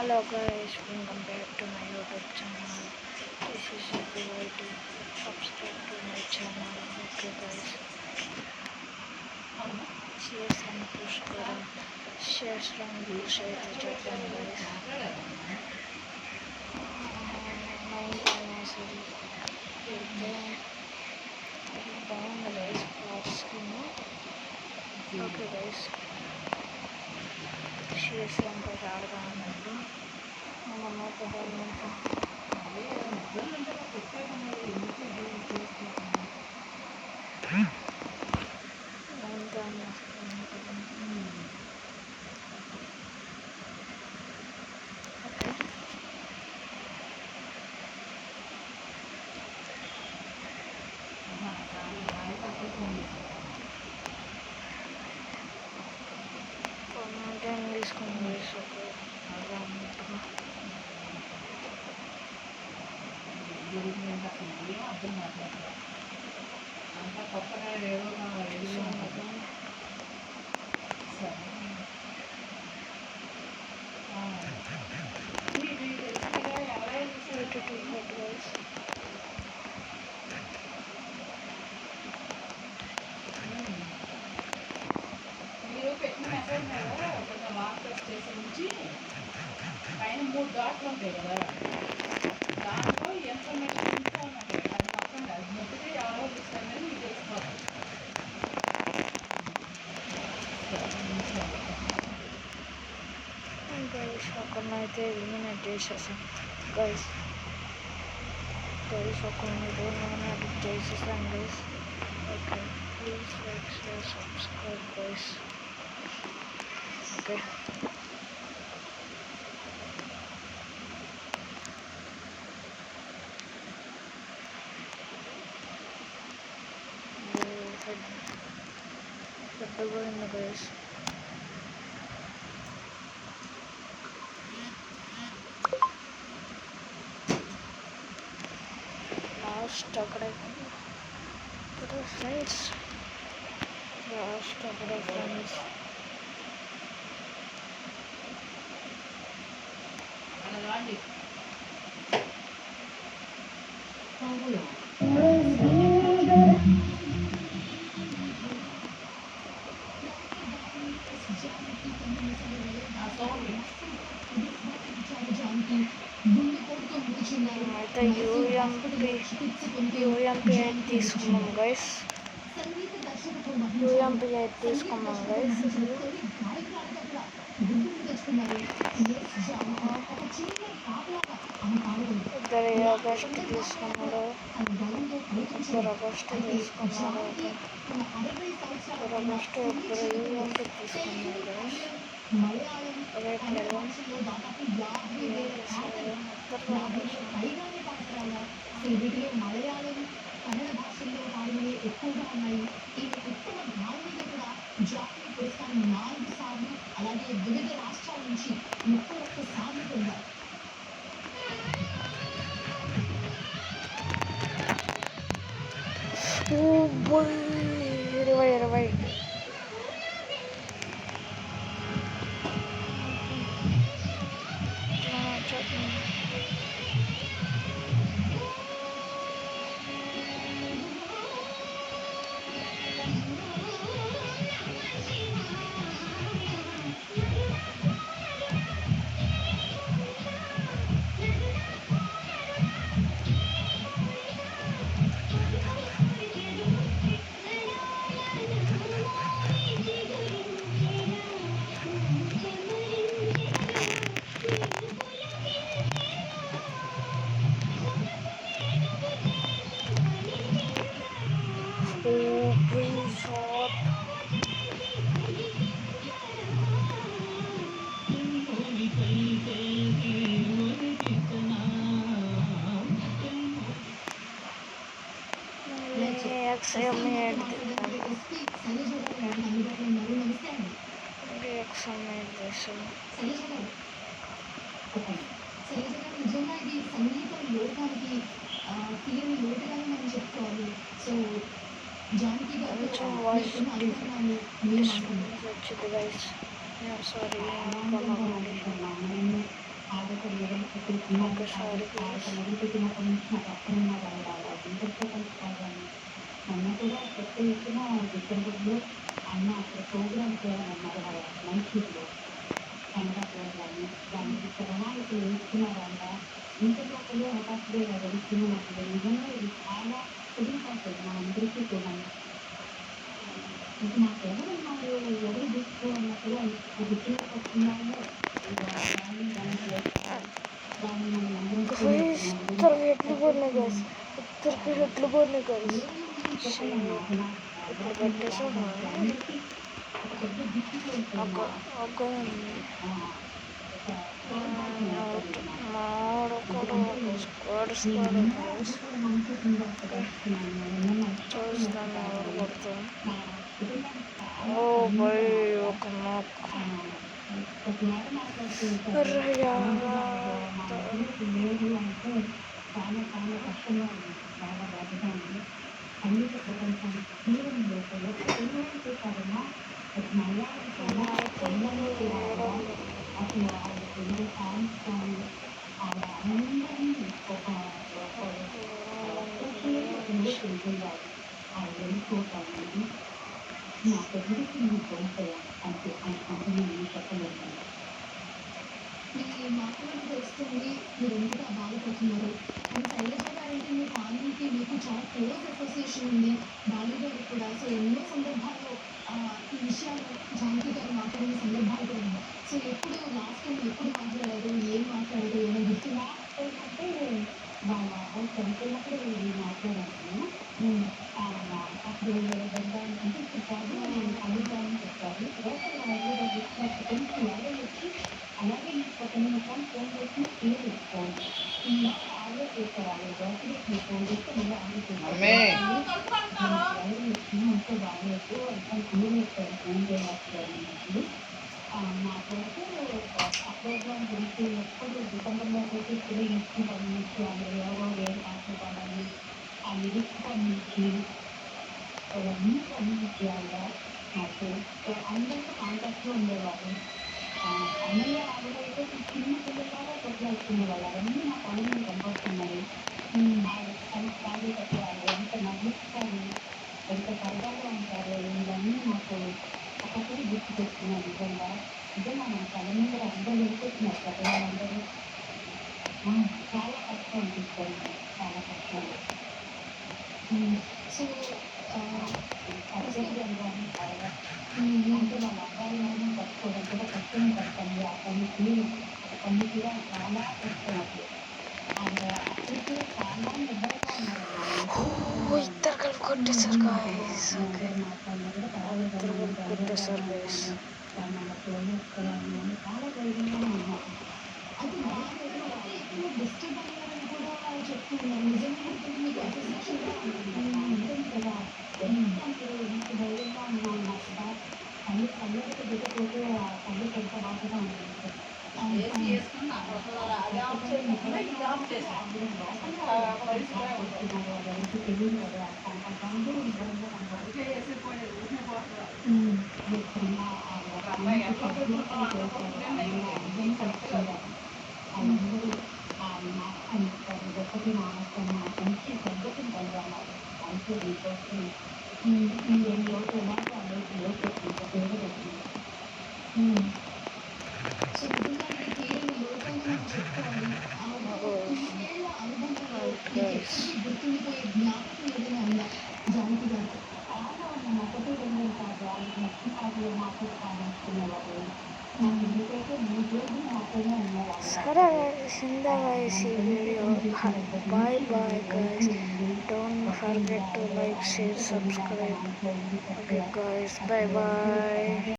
Hello guys, welcome back to my YouTube channel. This is Abhivati. Subscribe to my channel. Okay guys. Cheers and push karo. Share strong views అయితే చెప్పండి guys. 9th anniversary అయితే బాగుంది guys flat skin. Okay guys. Shares అంటే ఆడగా ఉన్నట్టు మన government తీసుకుని వేసి ఒక అన్నట్టుగా నుంచి పైన 3 డాట్లు ఉంటాయి కదా, దాంట్లో ఇన్ఫర్మేషన్ ఇంట్లో ఉన్నది అది మొత్తం అది మొదటి ఎవరో ఇస్తారని మీకు తెలుసుకోవాలి. గైస్ ఒకరినైతే ఎలిమినేట్ చేసేసాం గైస్. ఒకరినైతే ఎలిమినేట్ చేసేసాం guys. Okay please like share subscribe guys. Okay పెద్దపోయింది గైస్. లాస్ట్ అక్కడే ఫ్రెండ్స్, లాస్ట్ అక్కడే ఫ్రెండ్స్. అయితే యూఎంపీ అయితే తీసుకున్నాం గైస్. యూఎంపీ అయితే తీసుకున్నాం గైస్. ఇద్దరు ఆగస్ట్ తీసుకున్నారు, ఇద్దరు ఆగస్ట్ తీసుకున్నారు, ఇద్దరు ఆగస్ట్ ఇద్దరు యూఎంపీ తీసుకున్నారు గైస్. రేట్ 11 వీటిలో మలయాళం, కన్నడ భాషల్లో పాడినవి ఎక్కువగా ఉన్నాయి. ఈ ఉత్తమ భావనగా కూడా జాతీయ పురస్కారం 4 సార్లు, అలాగే వివిధ రాష్ట్రాల నుంచి 31 సార్లు పొందారు. ఇరవై నిజంగా ఇది సంగీతం లోకానికి తీయని లోటుగానే మనం చెప్పుకోవాలి. సో జానకి గారు వచ్చింది గైస్. సారీ ఆడపిల్లలు ఇప్పుడు చిన్నది ఓకే సారీ పాప గైస్. మొదలుపెట్టినప్పటి నుంచి నాకు అప్పుడున్న వాళ్ళ ఇంటర్తో కలిసి కాదని మొన్న కూడా పెద్ద ఎత్తున డిసెంబర్లో అన్న అక్కడ ప్రోగ్రామ్స్ అన్నారు వాళ్ళ మైసూర్లో కెనడా ప్రోగ్రామ్ దానికి ప్రణాళికలు వేసుకున్నారంట ఇంత లోపలే హఠాత్తుగా జరుగుతుంది నాకు నిజంగా ఇది చాలా కుదిరిపోతుంది మా అందరికీ కూడా నాకు ఎవరున్నారు ఎవరు దిక్కు అన్నట్టుగా గుర్తుకొస్తున్నాము దాన్ని మనం అందరం గైస్ ఇద్దరికి ఎట్లు పోయినాయి గైస్. ఇద్దరికి ఎట్లు పోయినాయి గైస్. ఇప్పుడు పెట్టేసాను. ఒక మావాడు కూడా ఒక స్క్వాడ్ గైస్. చూస్తున్నాను ఎవరు కొడుతూ. ఓ బై ఒక నాక్. అర్రయ్యా లేదు అంటే చాలా చాలా కష్టంగా ఉంది చాలా బాధగా ఉంది సంగీత ప్రపంచానికి తీరం లోపల తెలుగు కాదన్నా మలయాళం చాలా అందరినీ కూడా అసలు వాళ్ళకి ఎన్నో సాంగ్స్ కానీ ఆవిడ అందరినీ ఒక తెలిసేవారు ఆ వెళ్ళిపోతాను నా పెద్దకి నువ్వు కోల్పోయా అంటే అంటే నేను చెప్పలేదు మీ మాటలను తెలుస్తుంది మీరు ఎంతగా బాధపడుతున్నారు అండ్ శైలజ గారంటే మీ ఫ్యామిలీకి మీకు చాలా క్లోజ్ అసోసియేషన్ ఉంది బాలు గారు కూడా సో ఎన్నో సందర్భాల్లో ఈ విషయాలు జానకి గారు మాట్లాడిన సందర్భాలు కూడా ఉన్నాయి సో ఎప్పుడు లాస్ట్ టైం ఎప్పుడు మాట్లాడారు ఏం మాట్లాడారు ఏమైనా గుర్తుందా ఏంటంటే వాళ్ళ చనిపోయినప్పుడు మాట్లాడాను అప్పుడు అంటే ఇప్పుడు కాదు అడుగుతామని చెప్పారు కొంచెం వైరల్ వచ్చి అలాగే నేను ఒక నిమిషం ఫోన్ చేసి పేరు ఫోన్ ఆలో చేసేవాళ్ళు డాక్యుమెంట్ ఫోన్ చేస్తే మళ్ళీ వైరల్ వచ్చి అంతా బాగాలేదు అంతా క్లియర్ చేశారు ఫోన్ చేయాల్సి నా కొరకు ఆ ప్రోగ్రామ్ గురించి ఎప్పుడు డిసెంబర్లో అయితే ఇప్పుడు నెక్స్ట్ పండించి అందులో ఎవరో వేరే పాటలు పాడాలి ఆ లిరిక్స్ పండించి వీటన్నిటి వల్ల నాకు అందరితో కాంటాక్ట్లో ఉండేవారు అన్నయ్య ఆవిడైతే చిన్న పిల్లలాగా కొట్లాడుకునేవాళ్ళు అవన్నీ నా కళ్ళు మీద కనపడుతున్నాయి తాగేటప్పుడు ఆవిడ ఎంత నవ్విస్తారు ఎంత సరదాగా ఉంటారు ఇవన్నీ నాకు ఒకసారి గుర్తుకొస్తున్నాయి నిజంగా నిజంగా మన కళ్ళ మీద అందరూ వెళ్ళిపోతున్నారు పెద్దవాళ్ళందరూ చాలా కష్టం అనిపిస్తుంది చాలా కష్టం సో అత్యంత అంటే వాళ్ళ అబ్బాయిలను పట్టుకోవడం కూడా కష్టమే పడుతుంది ఆ పని కూడా చాలా కష్టం అప్పుడు ఆవిడ అప్పటికే చాలా నిబ్బరంగా ఓ ఇద్దరు కలిపి కొట్టేశారు గైస్. ఓకే మాట్లాడినా కూడా ఇద్దరు కలిపి కొట్టేశారు గైస్. చాలా ధైర్యంగానే ఉన్నారు అది ఎక్కువ డిస్టర్బ్ అయ్యారని కూడా చెప్తున్నారు నిజంగా మీకు అసోసియేషన్ ఉంటుంది కదా ఎంత ధైర్యంగా ఉన్నాను కదా కళ్ళకి దిగపోతే ఆ కళ్ళకి ఎంత బాధగా ఉంటుంది ఎవరికి తెలియదు కదా అందరూ నిజంగా అందరూ ఒకటి నాన్న మంచి పద్ధతిని కలగన్నారు అంటే మీకోసం ఈ 2 రోజులు ఎలాగో ఆ రోజు లోటు పేరు సో నిజంగా తీరని లోటుని మనం చెప్పుకోవాలి ఇన్నేళ్ల అనుబంధంలో మీకు ఎప్పటికీ గుర్తుండిపోయే జ్ఞాపకం ఏదైనా ఉందా జానకి గారితో చాలా నేను ఒకటి రెండు కాదు వాళ్ళకి నచ్చిన పాటలు మాకు పాడించుకునేవారు నాకు ఎందుకైతే 3 రోజులు మాత్రమే ఉండేవాళ్ళు సరే గైస్ ఇందా గైస్ ఈ video. Bye bye guys. Don't forget to like share subscribe. Okay guys bye bye.